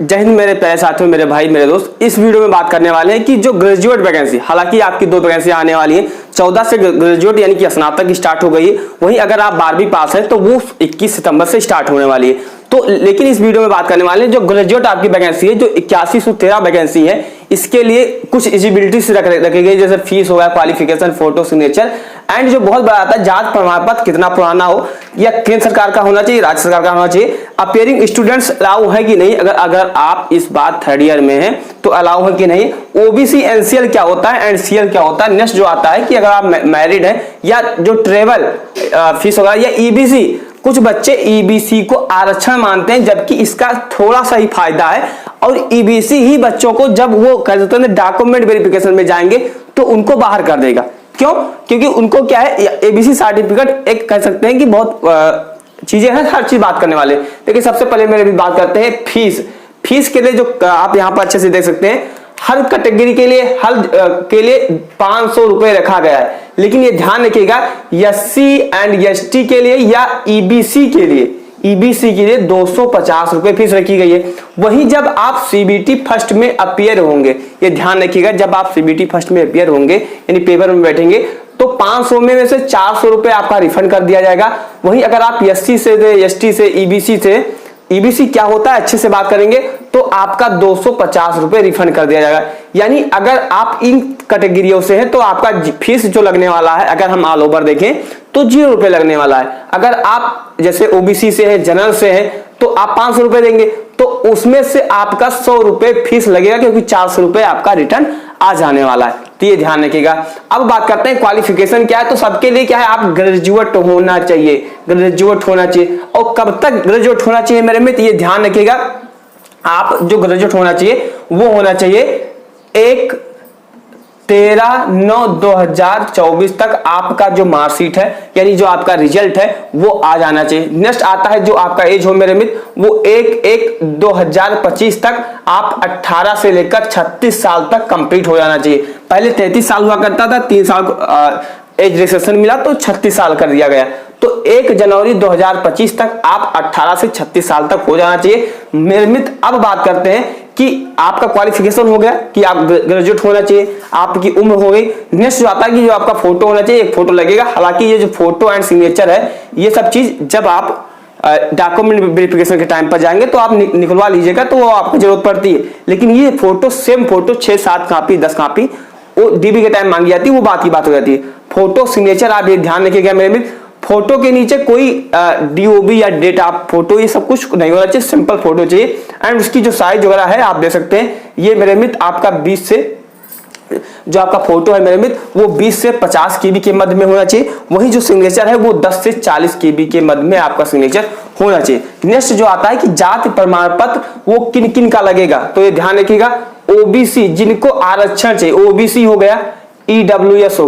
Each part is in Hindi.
जय हिंद मेरे प्यारे साथियों, मेरे भाई, मेरे दोस्त। इस वीडियो में बात करने वाले हैं कि जो ग्रेजुएट वैकेंसी, हालांकि आपकी 2 वैकेंसी आने वाली है। 14 से ग्रेजुएट यानी कि स्नातक स्टार्ट हो गई है। वहीं अगर आप 12वीं पास हैं तो वो 21 सितंबर से स्टार्ट होने वाली है। तो लेकिन इस वीडियो में बात करने वाले हैं जो ग्रेजुएट आपकी वैकेंसी है, जो 8113 वैकेंसी है, इसके लिए कुछ एलिजिबिलिटीज रखी गई, जैसे फीस हो गया, क्वालिफिकेशन, फोटो, सिग्नेचर एंड जो बहुत बड़ा आता है जात प्रमाण पत्र कितना पुराना हो, या केंद्र सरकार का होना चाहिए, राज्य सरकार का होना चाहिए, अपियरिंग स्टूडेंट्स अलाउ है कि नहीं, अगर आप इस बार 3rd ईयर में हैं तो अलाउ है कि नहीं, ओबीसी एनसीएल क्या होता है, एनसीएल क्या होता है। नेक्स्ट जो आता है कि अगर आप मैरिड हैं, या जो ट्रेवल फीस होगा, या ईबीसी। कुछ बच्चे ईबीसी को आरक्षण मानते हैं, जबकि इसका थोड़ा सा ही फायदा है, और ईबीसी ही बच्चों को जब वो डॉक्यूमेंट वेरिफिकेशन में जाएंगे तो उनको बाहर कर देगा। क्यों? क्योंकि उनको क्या है, एबीसी सर्टिफिकेट एक कह सकते हैं कि बहुत चीजें हैं, हर चीज बात करने वाले। लेकिन सबसे पहले मेरे भी बात करते हैं फीस के लिए, जो आप यहाँ पर अच्छे से देख सकते हैं, हर कैटेगरी के लिए के लिए 500 रुपए रखा गया है। लेकिन ये ध्यान रखिएगा, एससी एंड एसटी के लिए या ईबीसी के लिए 250 रुपए फीस रखी गई है। वहीं जब आप सीबीटी फर्स्ट में अपीयर होंगे, ये ध्यान रखिएगा, जब आप सीबीटी फर्स्ट में अपीयर होंगे यानी पेपर में बैठेंगे तो 500 में से 400 रुपए आपका रिफंड कर दिया जाएगा। वहीं अगर आप एससी से, एसटी से, ईबीसी क्या होता है अच्छे से बात करेंगे तो आपका 250 रुपए रिफंड कर दिया जाएगा। यानी अगर आप इन कैटेगरियों से हैं तो आपका फीस जो लगने वाला है, अगर हम ऑल ओवर देखें तो 0 रुपए लगने वाला है। अगर आप जैसे ओबीसी से है, जनरल से है, तो आप 500 रुपए देंगे, तो उसमें से आपका 100 रुपए फीस लगेगा, क्योंकि 400 रुपए आपका रिटर्न आ जाने वाला है। तो ये ध्यान रखिएगा। अब बात करते हैं क्वालिफिकेशन क्या है। तो सबके लिए क्या है, आप ग्रेजुएट होना चाहिए। और कब तक ग्रेजुएट होना चाहिए मेरे मित्र, ये ध्यान रखिएगा। आप जो ग्रेजुएट होना चाहिए वो होना चाहिए 1/13/9/2024 तक आपका जो मार्कशीट है, यानी जो आपका रिजल्ट है, वो आ जाना चाहिए। नेक्स्ट आता है जो आपका एज हो मेरे मित्र, वो 1/1/2025 तक आप 18 से लेकर 36 साल तक कंप्लीट हो जाना चाहिए। पहले 33 साल हुआ करता था, 3 साल एज रिलैक्सेशन मिला तो 36 साल कर दिया गया। तो 1 जनवरी 2025 तक आप 18 से 36 साल तक हो जाना चाहिए मेरे मित्र। अब बात करते हैं कि आपका क्वालिफिकेशन हो गया कि आप ग्रेजुएट होना चाहिए, आपकी उम्र हो गई। नेक्स्ट जो आता है कि जो आपका फोटो होना चाहिए, एक फोटो लगेगा। हालांकि ये जो फोटो एंड सिग्नेचर है, ये सब चीज जब आप डॉक्यूमेंट वेरिफिकेशन के टाइम पर जाएंगे तो आप निकलवा लीजिएगा, तो वो आपको जरूरत पड़ती है। लेकिन ये photo, same photo 6-7 copy 10 copy वो डीबी के टाइम मांगी जाती है, वो बात की बात हो जाती है। फोटो सिग्नेचर आप ये ध्यान रखिएगा मेरे मित्र, फोटो के नीचे कोई डीओबी या डेट आप फोटो ये सब कुछ नहीं होना चाहिए, सिंपल फोटो चाहिए। एंड उसकी जो साइज वगैरह है आप देख सकते हैं, ये मेरे मित्र आपका 20 से, जो आपका फोटो है मेरे मित्र, वो 20 से 50 केबी के मध्य में होना चाहिए। वही जो सिग्नेचर है वो 10 से 40 केबी के मध्य में आपका सिग्नेचर होना चाहिए। नेक्स्ट जो आता है कि जाति प्रमाण पत्र वो किन किन का लगेगा, तो ये ध्यान रखिएगा। ओबीसी जिनको आरक्षण चाहिए, ओबीसी हो गया, ईडब्ल्यूएस हो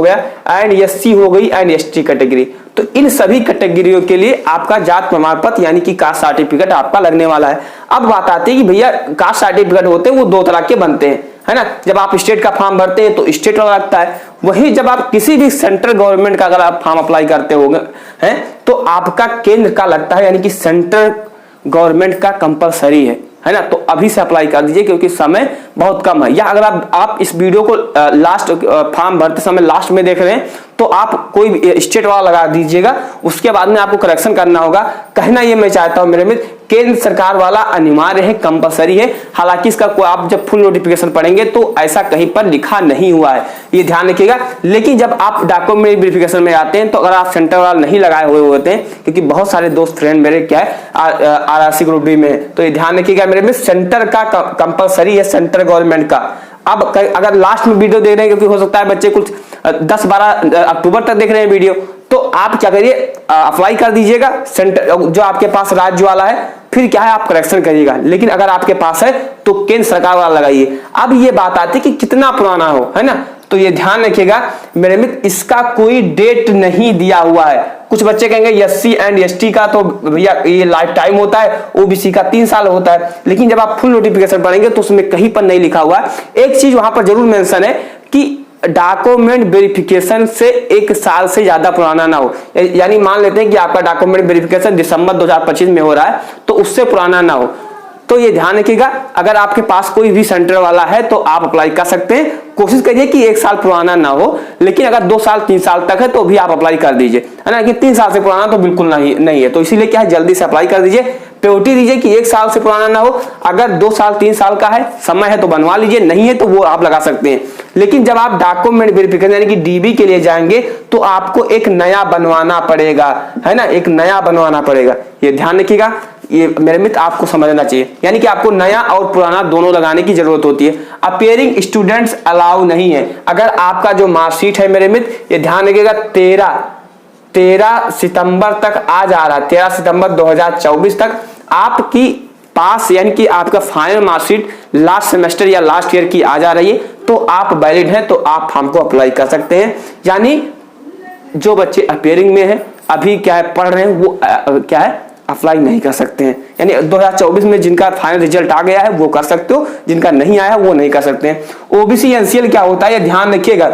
गया एंड एससी हो गई एंड एसटी कैटेगरी। तो इन सभी कैटेगरियों के लिए आपका जात प्रमाण पत्र यानी कि कास्ट सर्टिफिकेट आपका लगने वाला है। अब बात आती है कि भैया कास्ट सर्टिफिकेट होते हैं वो 2 तरह के बनते हैं, है ना। जब आप स्टेट का फॉर्म भरते हैं तो स्टेट वाला लगता है। वही जब आप किसी भी सेंट्रल गवर्नमेंट का अगर आप फॉर्म अप्लाई करते होंगे हैं तो आपका केंद्र का लगता है, यानी कि सेंट्रल गवर्नमेंट का कंपलसरी है ना। तो अभी से अप्लाई कर दीजिए क्योंकि समय बहुत कम है। या अगर आप इस वीडियो को लास्ट फॉर्म भरते समय लास्ट में देख रहे हैं तो आप कोई स्टेट वाला लगा दीजिएगा, उसके बाद में आपको करेक्शन करना होगा। कहना ये मैं चाहता हूं मेरे मित्र, केंद्र सरकार वाला अनिवार्य है, कंपलसरी है। हालांकि इसका आप जब फुल नोटिफिकेशन पढ़ेंगे तो ऐसा कहीं पर लिखा नहीं हुआ है, ये ध्यान रखिएगा। लेकिन जब आप डॉक्यूमेंट वेरिफिकेशन में आते हैं तो अगर आप सेंटर वाला नहीं लगाए हुए होते हैं, क्योंकि बहुत सारे दोस्त फ्रेंड मेरे क्या है आरआरसी ग्रुप डी में है, तो ये ध्यान रखिएगा मेरे मित्र, सेंटर का कंपलसरी है, सेंट्रल गवर्नमेंट का। अब अगर लास्ट में वीडियो देख रहे हैं, क्योंकि हो सकता है बच्चे कुछ 10-12 अक्टूबर तक देख रहे हैं वीडियो, तो आप क्या करिए, अप्लाई कर दीजिएगा सेंटर जो आपके पास राज्य वाला है, फिर क्या है आप करेक्शन करिएगा। लेकिन अगर आपके पास है तो केंद्र सरकार वाला लगाइए। अब ये बात आती है कि कितना पुराना हो, है ना। तो ये ध्यान रखिएगा मेरे मित्र, इसका कोई डेट नहीं दिया हुआ है। कुछ बच्चे कहेंगे एससी एंड एसटी का तो भैया ये लाइफ टाइम होता है, ओबीसी का 3 साल होता है। लेकिन जब आप फुल नोटिफिकेशन पढ़ेंगे तो उसमें कहीं पर नहीं लिखा हुआ है। एक चीज वहां पर जरूर मेंशन है कि डॉक्यूमेंट वेरिफिकेशन से 1 साल से ज्यादा पुराना ना हो। यानी मान लेते हैं कि आपका डॉक्यूमेंट वेरिफिकेशन दिसंबर 2025 में हो रहा है, तो उससे पुराना ना हो। तो ये ध्यान रखिएगा, अगर आपके पास कोई भी सेंटर वाला है तो आप अप्लाई कर सकते हैं। कोशिश करिए कि 1 साल पुराना ना हो, लेकिन अगर 2 साल 3 साल तक है तो भी आप अप्लाई कर दीजिए, है ना। लेकिन 3 साल से पुराना तो बिल्कुल नहीं है। तो इसीलिए क्या है, जल्दी से अप्लाई कर दीजिए। प्रायोरिटी दीजिए कि 1 साल से पुराना ना हो। अगर 2 साल 3 साल का है, समय है तो बनवा लीजिए, नहीं है तो वो आप लगा सकते हैं। लेकिन जब आप डॉक्यूमेंट वेरिफिकेशन यानी कि डीबी के लिए जाएंगे तो आपको एक नया बनवाना पड़ेगा, है ना, एक नया बनवाना पड़ेगा। ये ध्यान रखिएगा, ये मेरे मित्र आपको समझना चाहिए, यानी कि आपको नया और पुराना दोनों लगाने की जरूरत होती है। अपीयरिंग स्टूडेंट्स अलाउ नहीं है। अगर आपका जो मार्कशीट है मेरे मित्र, ये ध्यान रखिएगा 13 सितंबर तक आ जा रहा है, 13 सितंबर 2024 तक आपकी पास यानी कि आपका फाइनल मार्कशीट लास्ट सेमेस्टर या लास्ट ईयर की आ जा रही है, तो आप वैलिड हैं, तो आप फॉर्म को अप्लाई कर सकते हैं। यानी जो बच्चे अपीयरिंग में हैं, अभी क्या है पढ़ रहे हैं, वो क्या है अप्लाई नहीं कर सकते हैं। यानी 2024 में जिनका फाइनल रिजल्ट आ गया है वो कर सकते हो, जिनका नहीं आया वो नहीं कर सकते हैं। ओबीसी एनसीएल क्या होता है, ये ध्यान रखिएगा।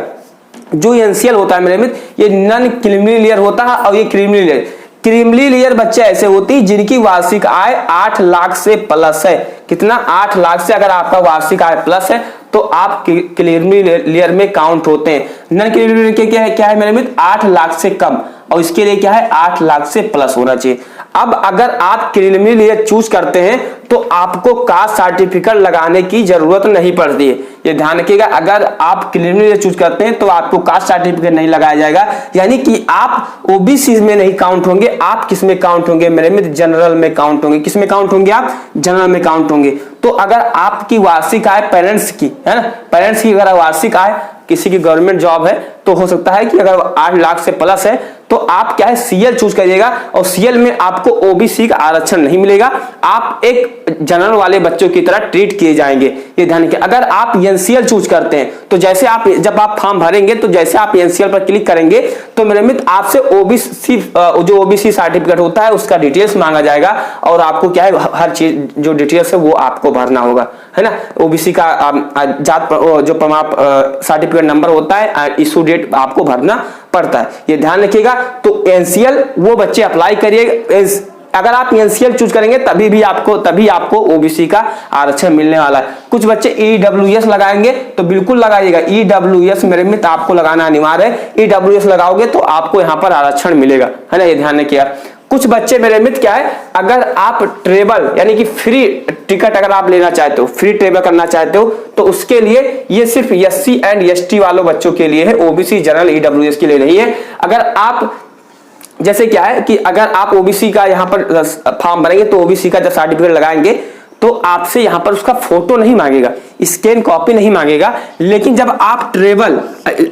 जो एनसीएल होता है मेरे मित्र, ये नॉन क्रीमी लेयर होता है और ये क्रीमी लेयर। क्रीमी लेयर बच्चे ऐसे होती है जिनकी वार्षिक आय 8 लाख से प्लस है। कितना, 8 लाख से अगर आपका वार्षिक आय प्लस है तो आप क्रीमी लेयर में काउंट होते हैं। नॉन क्रीमी लेयर के क्या है मेरे मित्र, 8 लाख से कम, और इसके लिए क्या है 8 लाख से प्लस होना चाहिए। अब अगर आप क्रीमी लेयर चूज करते हैं तो आपको कास्ट सर्टिफिकेट लगाने की जरूरत नहीं पड़ती है। ये ध्यान रखिएगा, अगर आप क्रीमी लेयर चूज करते हैं तो आपको कास्ट सर्टिफिकेट नहीं लगाया जाएगा, यानी कि आप ओबीसी में नहीं काउंट होंगे। आप किस में काउंट होंगे मेरे मित्र, जनरल में काउंट होंगे। किस में काउंट होंगे आप, जनरल में काउंट होंगे। तो अगर आपकी वार्षिक आय पेरेंट्स की, है ना, पेरेंट्स की अगर वार्षिक आय, किसी की गवर्नमेंट जॉब है तो हो सकता है कि अगर 8 लाख से प्लस है तो आप क्या है सीएल चूज करिएगा, और सीएल में आपको ओबीसी का आरक्षण नहीं मिलेगा। आप एक जनरल वाले बच्चों की तरह ट्रीट किए जाएंगे। ये ध्यान रखिए। अगर आप एनसीएल चूज करते हैं तो जैसे आप जब आप फॉर्म भरेंगे तो जैसे आप एनसीएल पर क्लिक करेंगे तो मेरे मित्र आपसे ओबीसी जो ओबीसी सर्टिफिकेट होता है उसका डिटेल्स मांगा जाएगा, और आपको क्या है हर चीज जो डिटेल्स है वो आपको भरना होगा, है ना। ओबीसी का जात जो प्रमाण सर्टिफिकेट नंबर होता है, इशू डेट आपको भरना पड़ता है। ये ध्यान रखिएगा। तो एनसीएल वो बच्चे अप्लाई करिए। अगर आप एनसीएल चूज करेंगे तभी आपको ओबीसी का आरक्षण मिलने वाला है। कुछ बच्चे ईडब्ल्यूएस लगाएंगे तो बिल्कुल लगाइएगा, ईडब्ल्यूएस मेरे मित्र आपको लगाना अनिवार्य है। ईडब्ल्यूएस लगाओगे तो आपको यहाँ पर आरक्षण मिलेगा, है ना। ये ध्यान रखिएगा। कुछ बच्चे मेरे मित्र क्या है, अगर आप ट्रेवल यानी कि फ्री टिकट अगर आप लेना चाहते हो, फ्री ट्रेवल करना चाहते हो, तो उसके लिए ये सिर्फ एससी एंड एसटी वालों बच्चों के लिए है, ओबीसी जनरल ईडब्ल्यूएस के लिए नहीं है। अगर आप जैसे क्या है कि अगर आप ओबीसी का यहाँ पर फॉर्म भरेंगे तो ओबीसी का जब सर्टिफिकेट लगाएंगे तो आपसे यहाँ पर उसका फोटो नहीं मांगेगा, स्कैन कॉपी नहीं मांगेगा। लेकिन जब आप ट्रेवल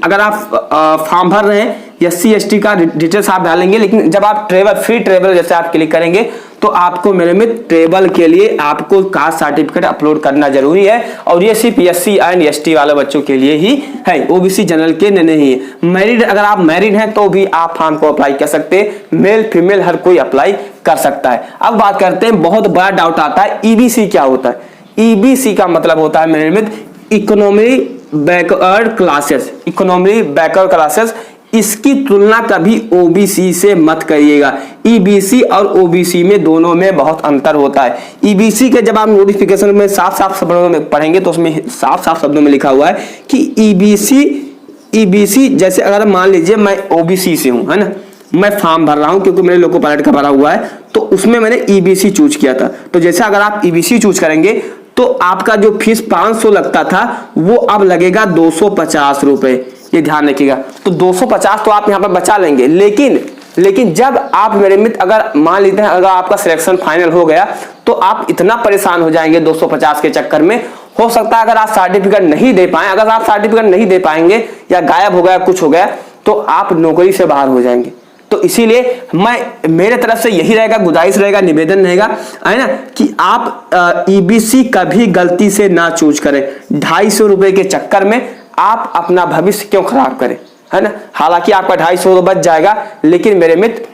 अगर आप फॉर्म भर रहे हैं एससी एसटी का डिटेल्स आप डालेंगे, लेकिन जब आप ट्रेवल फ्री ट्रेवल जैसे आप क्लिक करेंगे तो आपको मेरे मित्र ट्रेवल के लिए आपको कास्ट सर्टिफिकेट अपलोड करना जरूरी है, और ये सिर्फ एससी एंड एसटी वाले बच्चों के लिए ही है, ओबीसी जनरल के नहीं है। मैरिड अगर आप मैरिड हैं तो भी आप फॉर्म को अप्लाई कर सकते हैं, मेल फीमेल हर कोई अप्लाई कर सकता है। अब बात करते हैं, बहुत बड़ा डाउट आता है ईबीसी क्या होता है। ईबीसी का मतलब होता है मेरे मित्र economy backward classes, economy backward classes. इसकी तुलना कभी ओबीसी से मत करिएगा। ईबीसी और ओबीसी में दोनों में बहुत अंतर होता है। ईबीसी के जब आप नोटिफिकेशन में साफ शब्दों में पढ़ेंगे तो उसमें साफ शब्दों में लिखा हुआ है कि ईबीसी जैसे अगर मान लीजिए मैं ओबीसी से हूं, है ना, मैं फॉर्म भर रहा हूं क्योंकि मेरे लोको पायलट का भरा हुआ है, तो उसमें मैंने ईबीसी चूज किया था। तो जैसे अगर आप ईबीसी चूज करेंगे तो आपका जो फीस 500 लगता था वो अब लगेगा 250 रुपए। ये ध्यान रखिएगा। तो 250 तो आप यहाँ पर बचा लेंगे, लेकिन जब आप मेरे मित्र अगर मान लेते हैं अगर आपका सिलेक्शन फाइनल हो गया तो आप इतना परेशान हो जाएंगे 250 के चक्कर में, हो सकता है अगर आप सर्टिफिकेट नहीं दे पाए, अगर आप सर्टिफिकेट नहीं दे पाएंगे या गायब हो गया कुछ हो गया तो आप नौकरी से बाहर हो जाएंगे। तो इसीलिए मेरे तरफ से यही रहेगा, गुजारिश रहेगा, निवेदन रहेगा, है ना, कि आप ईबीसी कभी गलती से ना चूज करें। 250 रुपए के चक्कर में आप अपना भविष्य क्यों खराब करें, है ना। हालांकि आपका 250 तो बच जाएगा, लेकिन मेरे मित्र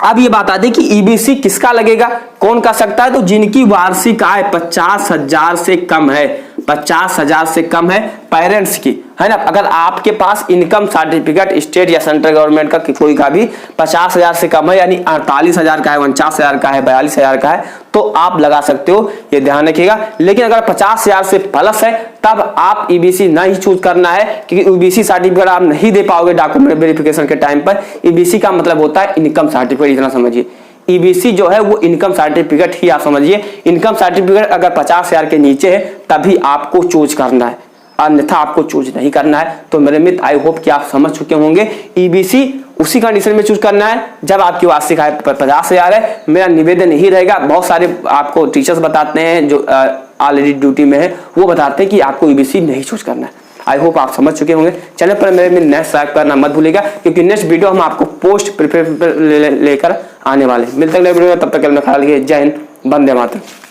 अब ये बात आती है कि ईबीसी किसका लगेगा, कौन कर सकता है। तो जिनकी वार्षिक आय 50,000 से कम है, 50,000 से कम है पेरेंट्स की, है ना। अगर आपके पास इनकम सर्टिफिकेट स्टेट या सेंट्रल गवर्नमेंट का कोई का भी 50,000 से कम है, यानी 48,000 का है, 49,000 का है, 42,000 का है, तो आप लगा सकते हो, ये ध्यान रखिएगा। लेकिन अगर 50,000 से प्लस है तब आप ईबीसी नहीं चूज करना है, क्योंकि ईबीसी सर्टिफिकेट आप नहीं दे पाओगे डॉक्यूमेंट वेरिफिकेशन के टाइम पर। ईबीसी का मतलब होता है इनकम सर्टिफिकेट, इतना समझिए। ईबीसी जो है वो इनकम सर्टिफिकेट ही आप समझिए। इनकम सर्टिफिकेट अगर 50,000 के नीचे है तभी आपको चूज करना है, अन्यथा आपको चूज नहीं करना है। तो मेरे मित्र, आई होप कि आप समझ चुके होंगे। ईबीसी उसी कंडीशन में चूज करना है जब आपकी वार्षिक आय 50,000 है। मेरा निवेदन यही रहेगा, बहुत सारे आपको टीचर्स बताते हैं जो ऑलरेडी ड्यूटी में है, वो बताते हैं कि आपको ईबीसी नहीं चूज करना है। आई होप आप समझ चुके होंगे। चैनल पर मेरे में नेक्स्ट सब्सक्राइब करना मत भूलिएगा, क्योंकि नेक्स्ट वीडियो हम आपको पोस्ट प्रिपेयर लेकर आने वाले। मिलते हैं नए वीडियो में, तब तक के लिए ख्याल रखिए। जय हिंद, वंदे मातरम।